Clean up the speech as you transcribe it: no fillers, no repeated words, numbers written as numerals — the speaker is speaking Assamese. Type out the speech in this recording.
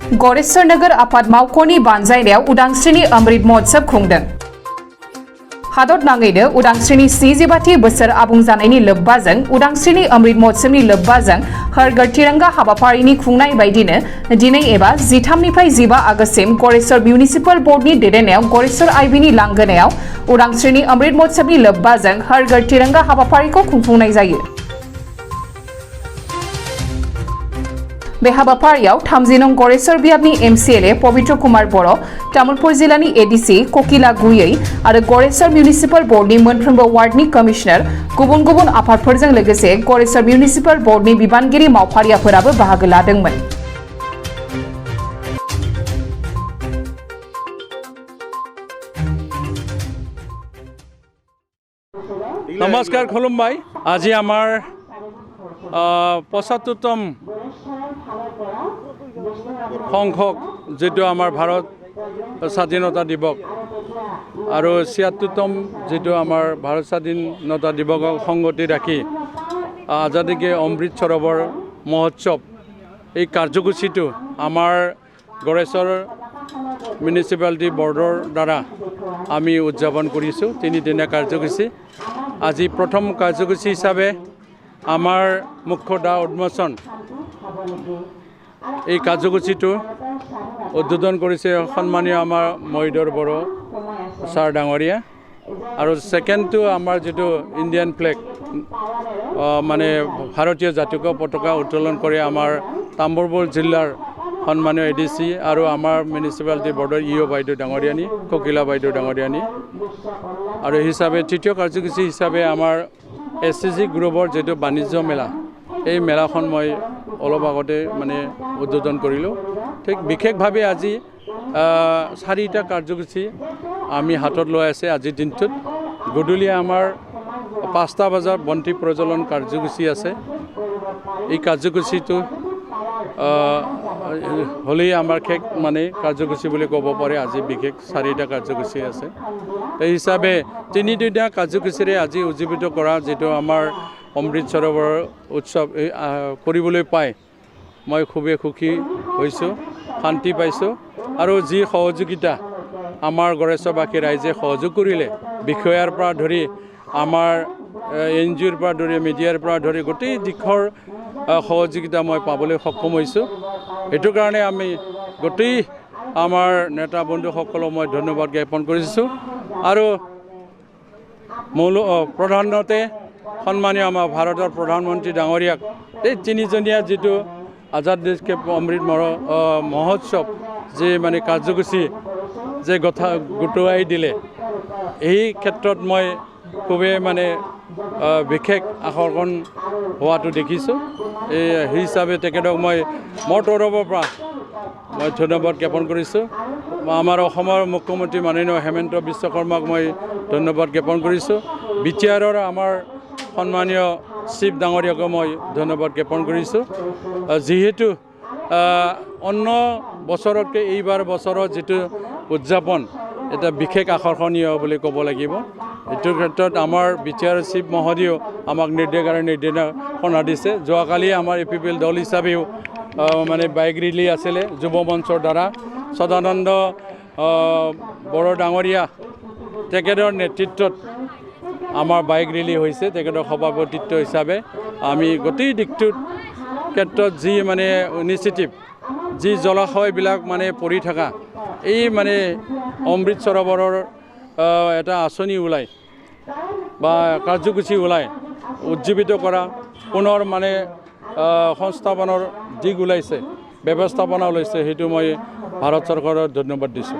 गरेश्वर नगर आफाद मावख'नि बानजायनायाव उदांस्रिनि अमृत महोत्सव खुंदों। हादर नाङैनो उदांस्रिनि 47थि बोसोर आबुं जानायनि लोब्बाजों उदांस्रिनि अमृत महोत्सवनि लोब्बाजों हर तिरंगा हाबाफारिनि खुंनाय बायदिनो दिनै एबा 13 निफ्राय 15 आगस्तसिम गरेश्वर मिउनिसिपाल बर्डनि दैदेननायाव गरेश्वर आइबिनि लांगोनायाव उदांस्रिनि अमृत महोत्सवनि लोब्बाजों हर तिरंगा हाबाफारिखौ खुंफुंनाय जायो। बे हाबाफारियाव 30 नं गरेश्वर बियाबनि एमसिएलए पवित्र कुमार बर', तामुलपुर जिल्लानि एडिसि ककिला गुयै आरो गरेश्वर मिउनिसिपाल बर्डनि मोनफ्रोमबो वार्डनि कमिशनार गुबुन गुबुन आफादफोरजों लोगोसे गरेश्वर मिउनिसिपाल बर्डनि बिबानगिरि मावफारियाफोराबो बाहागो लादोंमोन। नमस्कार खुलुमबाय। আজি আমাৰ 75তম সংখ্যক যেটো আমাৰ ভাৰত স্বাধীনতা দিৱস আৰু 76তম যেটো আমাৰ ভাৰত স্বাধীনতা দিৱসক সংগতি ৰাখি আজাদী কে অমৃত সৰোবৰ মহোৎসৱ এই কাৰ্যসূচীটো আমাৰ গড়েশ্বৰ মিউনিচিপালিটি বৰ্ডৰ দ্বাৰা আমি উদযাপন কৰিছোঁ। তিনিদিনীয়া কাৰ্যসূচী। আজি প্ৰথম কাৰ্যসূচী হিচাপে আমাৰ মুখ্য দা উন্মোচন এই কাৰ্যসূচীটো উদ্বোধন কৰিছে সন্মানীয় আমাৰ মহিধৰ বড়ো ছাৰ ডাঙৰীয়া আৰু সেকেন্ডটো আমাৰ যেটো ইণ্ডিয়ান ফ্লেগ মানে ভাৰতীয় জাতীয় পতাকা উত্তোলন কৰে আমাৰ তামুলপুৰ জিলাৰ সন্মানীয় এডিসি আৰু আমাৰ মিউনিচিপালিটি বৰ্ডৰ ইও বাইদেউ ডাঙৰীয়ানী ককিলা বাইদেউ ডাঙৰীয়ানী আৰু হিচাপে তৃতীয় কাৰ্যসূচী হিচাপে আমাৰ এসসি গ্ৰুপৰ যেটো বাণিজ্য মেলা এই মেলাখন মই অলপ আগতে মানে উদ্বোধন কৰিলোঁ। ঠিক বিশেষভাৱে আজি 4টা কাৰ্যসূচী আমি হাতত লৈ আছে। আজিৰ দিনটোত গধূলি আমাৰ 5টা বজাত বন্তি প্ৰজ্বলন কাৰ্যসূচী আছে। এই কাৰ্যসূচীটো হলেই আমাৰ শেষ মানে কাৰ্যসূচী বুলি ক'ব পাৰে। আজি বিশেষ 4টা কাৰ্যসূচী আছে। এই হিচাপে তিনিদিনীয়া কাৰ্যসূচীৰে আজি উজ্জীৱিত কৰা যেটো আমাৰ অমৃত সৰোবৰ উৎসৱ কৰিবলৈ পাই মই খুবেই সুখী হৈছোঁ, শান্তি পাইছোঁ আৰু যি সহযোগিতা আমাৰ গড়েশ্বৰবাসী ৰাইজে সহযোগ কৰিলে বিষয়াৰ পৰা ধৰি আমাৰ এনজিঅ'ৰ পৰা ধৰি মিডিয়াৰ পৰা ধৰি গোটেই দিশৰ সহযোগিতা মই পাবলৈ সক্ষম হৈছোঁ। এইটো কাৰণে আমি গোটেই আমাৰ নেতা বন্ধুসকলক মই ধন্যবাদ জ্ঞাপন কৰিছোঁ আৰু প্ৰধানতে সন্মানীয় আমাৰ ভাৰতৰ প্ৰধানমন্ত্ৰী ডাঙৰীয়াক এই তিনিজনীয়া যেটো আজাদ দেশ কে অমৃত মহোৎসৱ যে মানে কাৰ্যসূচী যে গোটোৱাই দিলে এই ক্ষেত্ৰত মই খুবেই মানে বিশেষ আকৰ্ষণ হোৱাটো দেখিছোঁ। এই হিচাপে তেখেতক মই মোৰ তৰফৰ পৰা মই ধন্যবাদ জ্ঞাপন কৰিছোঁ। আমাৰ অসমৰ মুখ্যমন্ত্ৰী মাননীয় হেমন্ত বিশ্ব শৰ্মাক মই ধন্যবাদ জ্ঞাপন কৰিছোঁ। বিটিআৰৰ আমাৰ সন্মানীয় চিফ ডাঙৰীয়াকো মই ধন্যবাদ জ্ঞাপন কৰিছোঁ। যিহেতু অন্য বছৰতকৈ এইবাৰ বছৰৰ যেটো উদযাপন এটা বিশেষ আকৰ্ষণীয় বুলি ক'ব লাগিব। এইটোৰ ক্ষেত্ৰত আমাৰ বিটিআৰ চিফ মহোদয়েও আমাক নিৰ্দেশনা দিছে। যোৱাকালি আমাৰ এপিপিএল দল হিচাপেও মানে বাইক ৰেলী আছিলে যুৱ মঞ্চৰ দ্বাৰা সদানন্দ বড়ো ডাঙৰীয়া তেখেতৰ নেতৃত্বত আমাৰ বাইক ৰেলী হৈছে। তেখেতৰ সভাপতিত্ব হিচাপে আমি গোটেই দিশটোৰ ক্ষেত্ৰত যি মানে ইনিচিয়েটিভ যি জলাশয়বিলাক মানে পৰি থকা এই মানে অমৃত সৰোবৰৰ এটা আঁচনি ওলাই বা কাৰ্যসূচী ওলাই উজ্জীৱিত কৰা পুনৰ মানে সংস্থাপনৰ দিশ ওলাইছে ব্যৱস্থাপনা ওলাইছে সেইটো মই ভাৰত চৰকাৰক ধন্যবাদ দিছোঁ।